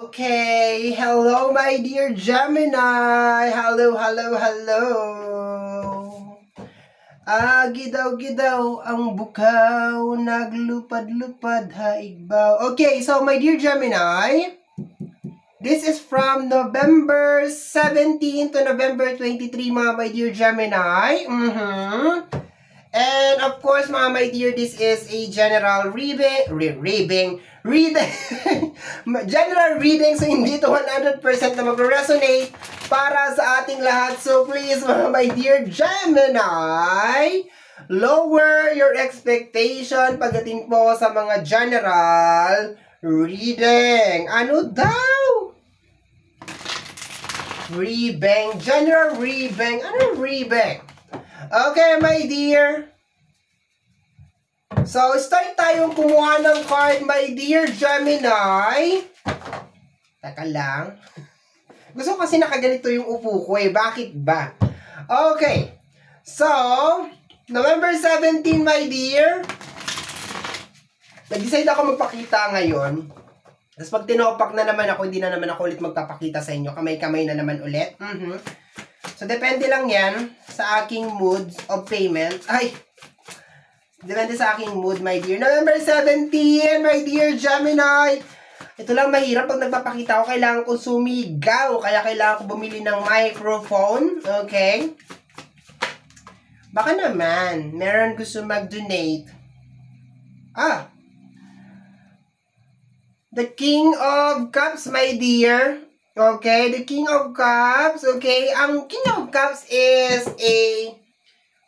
Okay, hello my dear Gemini. Hello. Gidaw-gidaw ang bukaw, naglupad-lupad haigbaw. Okay, so my dear Gemini, this is from November 17 to November 23, mga my dear Gemini. And of course, mga my dear, this is a general reading. General reading, so hindi to 100% na mag-resonate para sa ating lahat. So please, mga my dear Gemini, lower your expectation pagdating po sa mga general reading. Ano daw? Reading. General reading. Ano reading? Okay, my dear. So, start tayong kumuha ng card, my dear Gemini. Taka lang. Gusto ko kasi nakaganito yung upo ko eh. Bakit ba? Okay. So, November 17, my dear. Nag-decide ako magpakita ngayon. Tapos pag tinopak na naman ako, hindi na naman ako ulit magpapakita sa inyo. Kamay-kamay na naman ulit. So, depende lang yan sa aking mood of payment. Depende sa aking mood, my dear. November 17, my dear Gemini. Ito lang mahirap pag nagpapakita ako. Kailangan ko sumigaw. Kaya kailangan ko bumili ng microphone. Okay? Baka naman, meron gusto mag-donate. The King of Cups, my dear. Okay, the King of Cups. Okay, ang King of Cups is a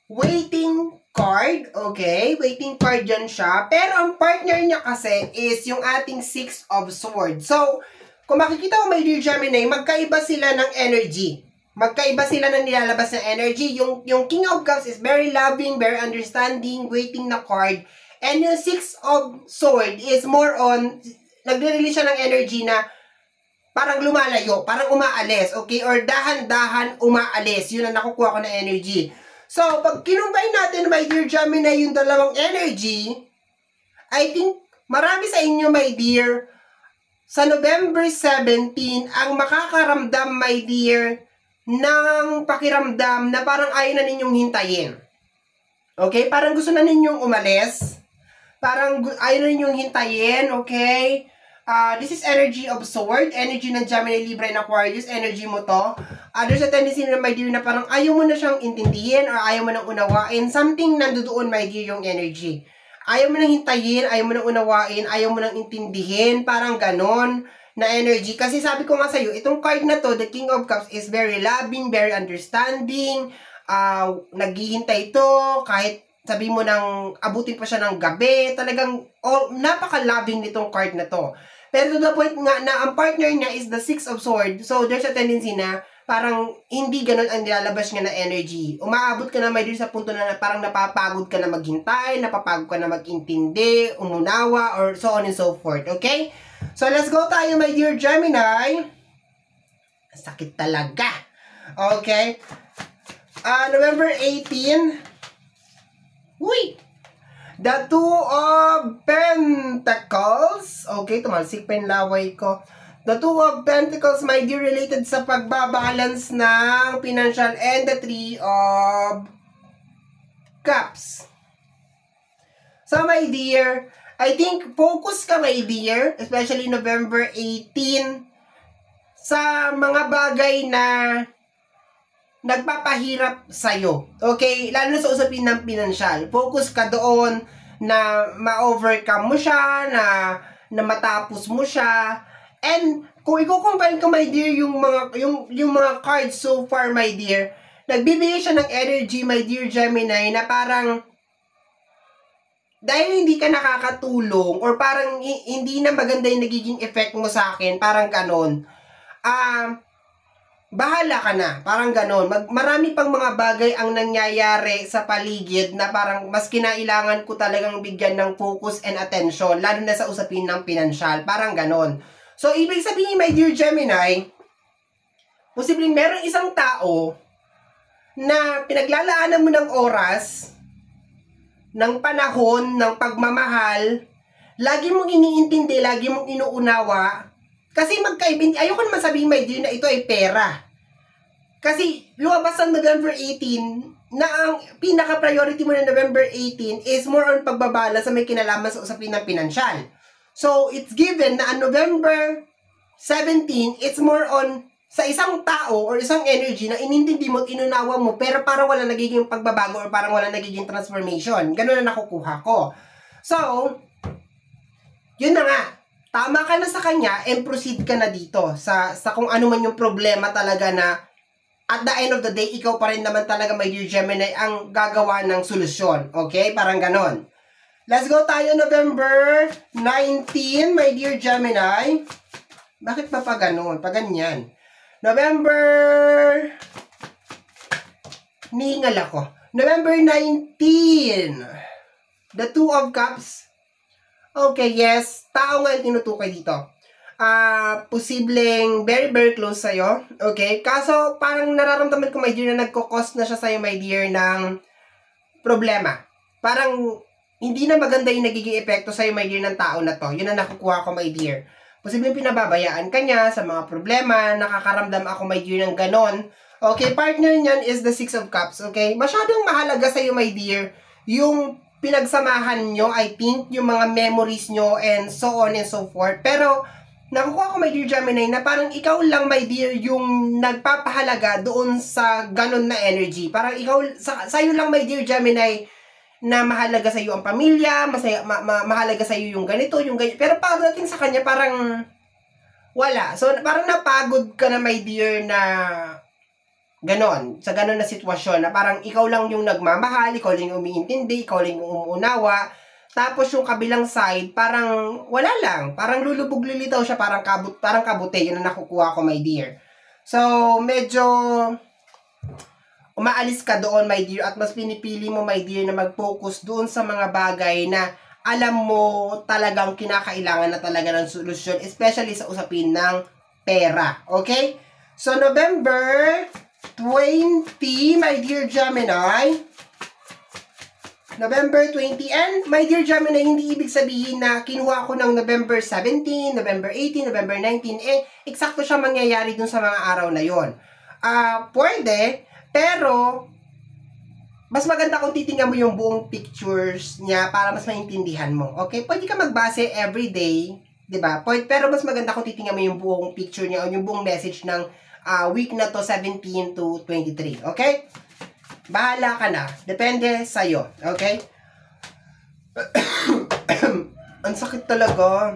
waiting card. Okay, waiting card yan siya. Pero ang partner niya kasi is yung ating Six of Swords. So, kung makikita mo, my dear Gemini, magkaiba sila ng energy. Magkaiba sila ng nilalabas na energy. Yung King of Cups is very loving, very understanding, waiting na card. And yung Six of Swords is more on, nagre-release siya ng energy na parang lumalayo, parang umaalis, okay? Or dahan-dahan umaalis. Yun ang nakukuha ko na energy. So, pag kinumbay natin, my dear Gemini, yung dalawang energy, I think marami sa inyo, my dear, sa November 17, ang makakaramdam, my dear, ng pakiramdam na parang ayaw na ninyong hintayin. Okay? Parang gusto na ninyong umalis. Parang ayaw na ninyong hintayin, okay? This is energy of sword, energy ng Gemini, Libra, and Aquarius, energy mo to. There's a tendency na, my dear, na parang ayaw mo na siyang intindihin or ayaw mo nang unawain. Something nandoon, my dear, yung energy. Ayaw mo nang hintayin, ayaw mo nang unawain, ayaw mo nang intindihin, parang ganon na energy. Kasi sabi ko nga sa'yo, itong card na to, the King of Cups, is very loving, very understanding, naghihintay to, kahit sabi mo nang abutin pa siya ng gabi, talagang napaka-loving nitong card na to. Pero to the point nga na ang partner niya is the Six of Swords. So, there's a tendency na parang hindi ganun ang nilalabas niya na energy. Umaabot ka na, my dear, sa punto na parang napapagod ka na maghintay, napapagod ka na magintindi, umunawa, or so on and so forth. Okay? So, let's go tayo, my dear Gemini. Sakit talaga. Okay? November 18. Uy! The Two of Pentacles. Okay, tumalsik pa yung laway ko. The Two of Pentacles, my dear, related sa pagbabalance ng financial, and the Three of Cups. So, my dear, I think focus ka, my dear, especially November 18, sa mga bagay na nagpapahirap sa'yo. Okay? Lalo na sa usapin ng pinansyal. Focus ka doon na ma-overcome mo siya, na matapos mo siya. And kung i-combine ko, my dear, yung mga cards so far, my dear, nagbibigay siya ng energy, my dear Gemini, na parang dahil hindi ka nakakatulong or parang hindi na maganda yung nagiging effect mo sa akin, parang ganon. Bahala ka na, parang ganon. Marami pang mga bagay ang nangyayari sa paligid na parang mas kinailangan ko talagang bigyan ng focus and attention, lalo na sa usapin ng pinansyal, parang ganon. So, ibig sabihin, my dear Gemini, posibleng merong isang tao na pinaglalaanan mo ng oras, ng panahon, ng pagmamahal, lagi mong iniintindi, lagi mong inuunawa, Kasi magkaibin, ayoko naman sabihin, my dear, na ito ay pera. Kasi lumabas ang November 18 na ang pinaka-priority mo na November 18 is more on pagbabala sa may kinalaman sa usapin ng pinansyal. So, it's given na ang November 17, it's more on sa isang tao or isang energy na inintindi mo at inunawa mo pero parang wala nagiging pagbabago or parang wala nagiging transformation. Ganun na nakukuha ko. So, yun na nga. Tama ka na sa kanya and proceed ka na dito sa kung ano man yung problema talaga na at the end of the day, ikaw pa rin naman talaga, my dear Gemini, ang gagawa ng solusyon. Okay? Parang ganon. Let's go tayo November 19, my dear Gemini. Bakit ba pa ganon? Pa ganyan. November... Ningal ako. November 19. The Two of Cups. Okay, yes. Tao nga yung tinutukoy dito. Posibleng very, very close sa'yo. Okay? Kaso, parang nararamdaman ko, my dear, na nagkukos na siya sa'yo, my dear, ng problema. Parang, hindi na maganda yung nagiging epekto sa'yo, my dear, ng tao na to. Yun ang nakukuha ko, my dear. Posibleng pinababayaan ka niya sa mga problema, nakakaramdam ako, my dear, ng ganon. Okay? Partner niyan is the Six of Cups. Okay? Masyadong mahalaga sa'yo, my dear, yung pinagsamahan nyo, I think, yung mga memories nyo, and so on and so forth. Pero, nakukuha ko, my dear Gemini, na parang ikaw lang, my dear, yung nagpapahalaga doon sa ganon na energy. Parang ikaw, sa'yo lang, my dear Gemini, na mahalaga sa'yo ang pamilya, mahalaga sa'yo yung ganito, yung ganito. Pero pagdating sa kanya, parang wala. So, parang napagod ka na, my dear, na ganon, sa ganon na sitwasyon, na parang ikaw lang yung nagmamahal, ikaw lang yung umiintindi, ikaw lang yung umuunawa. Tapos yung kabilang side, parang wala lang. Parang lulubog-lilitaw siya, parang kabute. Yun ang nakukuha ko, my dear. So, medyo umaalis ka doon, my dear, at mas pinipili mo, my dear, na mag-focus doon sa mga bagay na alam mo talagang kinakailangan na talaga ng solusyon, especially sa usapin ng pera. Okay? So, November 20, my dear Gemini. November 20. And, my dear Gemini, hindi ibig sabihin na kinuha ko ng November 17, November 18, November 19. Eksakto siya mangyayari dun sa mga araw na yon. Pwede, pero, mas maganda kung titingnan mo yung buong pictures niya para mas maintindihan mo. Okay? Pwede ka magbase everyday, diba? Pero mas maganda kung titingnan mo yung buong picture niya o yung buong message ng week na to, 17 to 23. Okay? Bahala ka na. Depende sa'yo. Okay? Ang sakit talaga.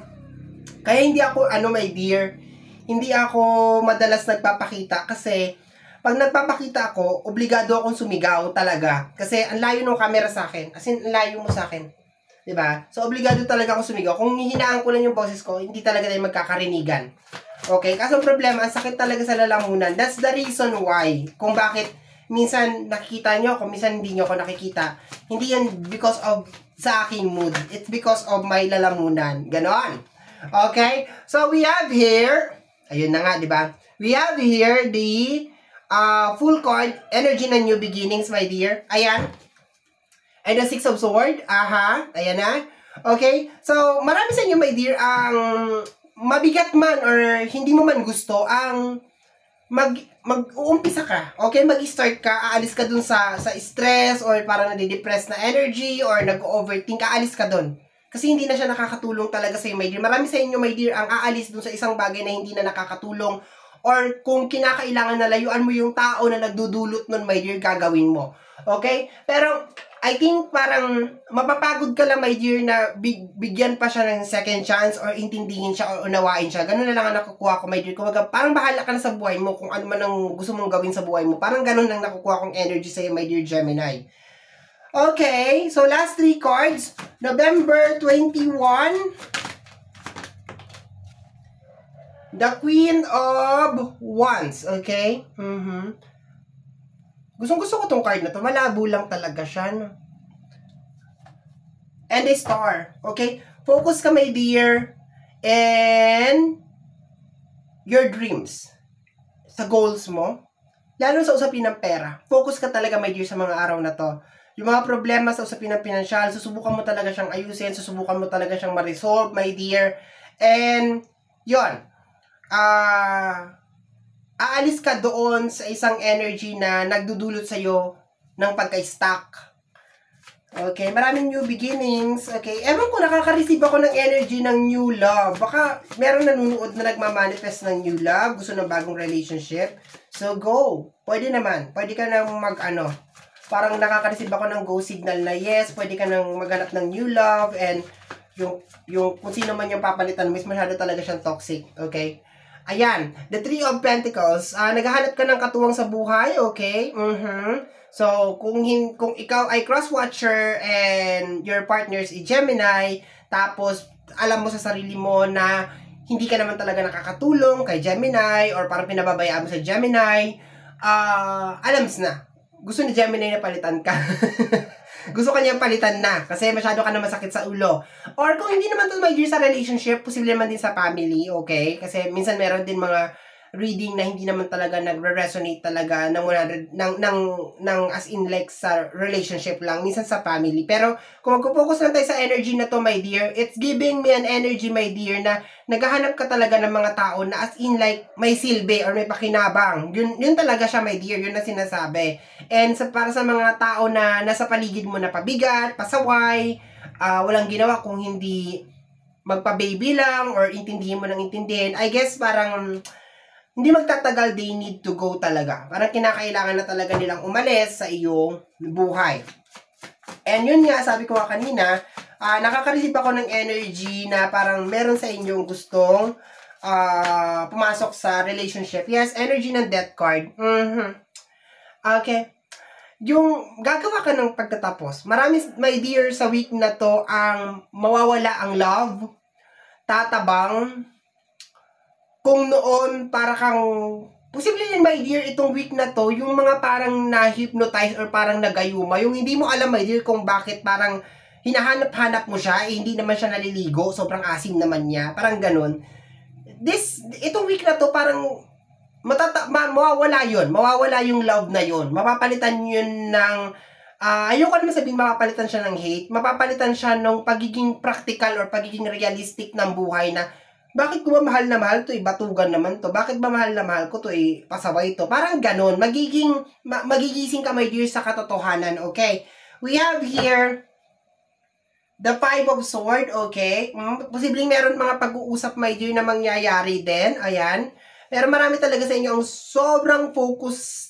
Kaya hindi ako, my dear, hindi ako madalas nagpapakita kasi pag nagpapakita ako, obligado akong sumigaw talaga. Kasi ang layo ng camera sa akin. As in, ang layo mo sa akin. Diba? So, obligado talaga akong sumigaw. Kung hihinaan ko lang yung boses ko, hindi talaga tayo magkakarinigan. Okay? Kaso ang problema, ang sakit talaga sa lalamunan. That's the reason why. Kung bakit minsan nakikita nyo ako, minsan hindi nyo ako nakikita. Hindi yan because of sa aking mood. It's because of my lalamunan. Ganon. Okay? So, we have here, ayun na nga, di ba? We have here the full card, energy na new beginnings, my dear. Ayan. And the Six of Swords. Aha. Ayan na. Okay? So, marami sa inyo, my dear, ang mabigat man or hindi mo man gusto, ang mag-uumpisa ka, okay? Mag-start ka, aalis ka dun sa stress or parang nadidepress na energy or nag-overthink, aalis ka dun. Kasi hindi na siya nakakatulong talaga sa'yo, my dear. Marami sa inyo, my dear, ang aalis dun sa isang bagay na hindi na nakakatulong or kung kinakailangan na layuan mo yung tao na nagdudulot nun, my dear, gagawin mo. Okay? Pero, I think parang mapapagod ka lang, my dear, na bigyan pa siya ng second chance or intindihin siya or unawain siya. Ganun na lang ang nakukuha ko, my dear. Kumaga, parang bahala ka na sa buhay mo kung ano man ang gusto mong gawin sa buhay mo. Parang ganun lang nakukuha kong energy sa'yo, my dear Gemini. Okay, so last 3 cards. November 21. The Queen of Wands, okay? Gustong-gusto ko tong card na to. Malabo lang talaga siya, no? And a Star, okay? Focus ka, my dear, and your dreams. Sa goals mo. Lalo sa usapin ng pera. Focus ka talaga, my dear, sa mga araw na to. Yung mga problema sa usapin ng pinansyal, susubukan mo talaga siyang ayusin, susubukan mo talaga siyang ma-resolve, my dear. And, yon. aalis ka doon sa isang energy na nagdudulot sa'yo ng pagka-stuck. Okay, maraming new beginnings. Okay, ewan ko, nakaka-receive ako ng energy ng new love. Baka meron nanunood na nagmamanifest ng new love, gusto ng bagong relationship. So, go! Pwede naman. Pwede ka nang parang nakaka-receive ako ng go signal na yes, pwede ka nang maghanap ng new love, and yung kung sino man yung papalitan mo, masyado talaga siyang toxic. Okay? Ayan, the Three of Pentacles. Naghahanap ka ng katuwang sa buhay, okay? So, kung ikaw ay cross-watcher and your partner is Gemini, tapos alam mo sa sarili mo na hindi ka naman talaga nakakatulong kay Gemini or parang pinababayaan mo sa Gemini, alams na. Gusto ni Gemini na palitan ka. Gusto kanya palitan na kasi masyado ka na masakit sa ulo. Or kung hindi naman to my dear sa relationship, posible naman din sa family, okay? Kasi minsan meron din mga reading na hindi naman talaga nagre-resonate talaga ng as in like sa relationship lang, minsan sa family. Pero kung magpo-focus lang tayo sa energy na to, my dear, it's giving me an energy, my dear, na naghahanap ka talaga ng mga tao na as in like may silbi or may pakinabang. Yun talaga siya, my dear, yun na sinasabi. And para sa mga tao na nasa paligid mo na pabigat, pasaway, walang ginawa kung hindi magpa-baby lang or intindihin mo ng intindihin, I guess parang hindi magtatagal, they need to go talaga. Parang kinakailangan na talaga nilang umalis sa iyong buhay. And yun nga, sabi ko nga kanina, nakaka-receive ako ng energy na parang meron sa inyong gustong pumasok sa relationship. Yes, energy ng death card. Okay. Yung gagawa ka ng pagtatapos. Marami, my dear, sa week na to, ang mawawala ang love, tatabang, kung noon, para kang, posible yun, my dear, itong week na to, yung mga parang na-hypnotize or parang nagayuma, yung hindi mo alam, my dear, kung bakit parang hinahanap-hanap mo siya, hindi naman siya naliligo, sobrang asim naman niya, parang ganun. Itong week na to, parang, mawawala yun, mawawala yung love na yun, mapapalitan yun ng, ayoko naman sabihin mapapalitan siya ng hate, mapapalitan siya ng pagiging practical or pagiging realistic ng buhay na, bakit ko ba mahal na mahal to? Batugan naman to. Bakit ba mahal na mahal ko to? Pasaway to. Parang ganun. Magigising ka, my dear, sa katotohanan. Okay? We have here the Five of Swords. Okay? Posibleng meron mga pag-uusap, my dear, na mangyayari din. Ayan. Pero marami talaga sa inyo ang sobrang focus,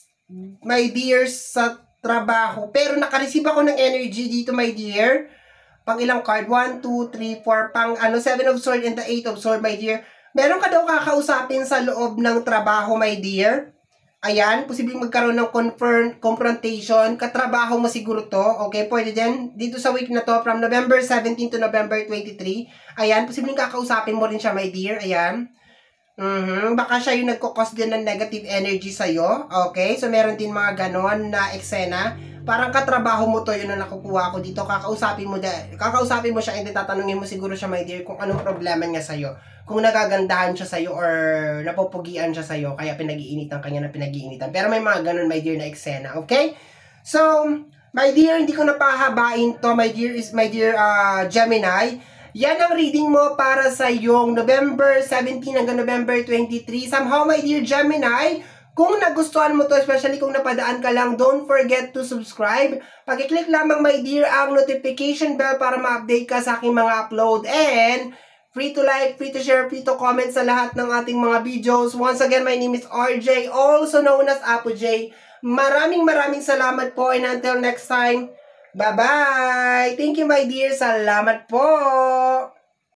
my dear, sa trabaho. Pero nakareceive ako ng energy dito, my dear. Pang ilang card? 1, 2, 3, 4. Pang 7 of Swords and the 8 of Swords, my dear. Meron ka daw kakausapin sa loob ng trabaho, my dear. Ayan, posibleng magkaroon ng confrontation. Katrabaho mo siguro to. Okay, pwede din. Dito sa week na to, from November 17 to November 23. Ayan, posibleng kakausapin mo rin siya, my dear. Ayan. Baka siya yung nagkukos din ng negative energy sa'yo. Okay, so meron din mga ganon na eksena. Parang katrabaho mo to, yun na nakukuha ko dito. Kakausapin mo siya, and tatanungin mo siguro siya, my dear, kung anong problema niya sa'yo. Kung nagagandahan siya sa'yo or napupugian siya sa'yo, kaya pinag-iinitan kanya na pinag-iinitan. Pero may mga ganun, my dear, na eksena. Okay? So, my dear, hindi ko napahabain to, my dear Gemini. Yan ang reading mo para sa yung November 17 hanggang November 23. Somehow, my dear Gemini, kung nagustuhan mo to, especially kung napadaan ka lang, don't forget to subscribe. Pag-click lamang, my dear, ang notification bell para ma-update ka sa aking mga upload. And free to like, free to share, free to comment sa lahat ng ating mga videos. Once again, my name is RJ, also known as Apo J. Maraming salamat po, and until next time, bye-bye! Thank you, my dear. Salamat po!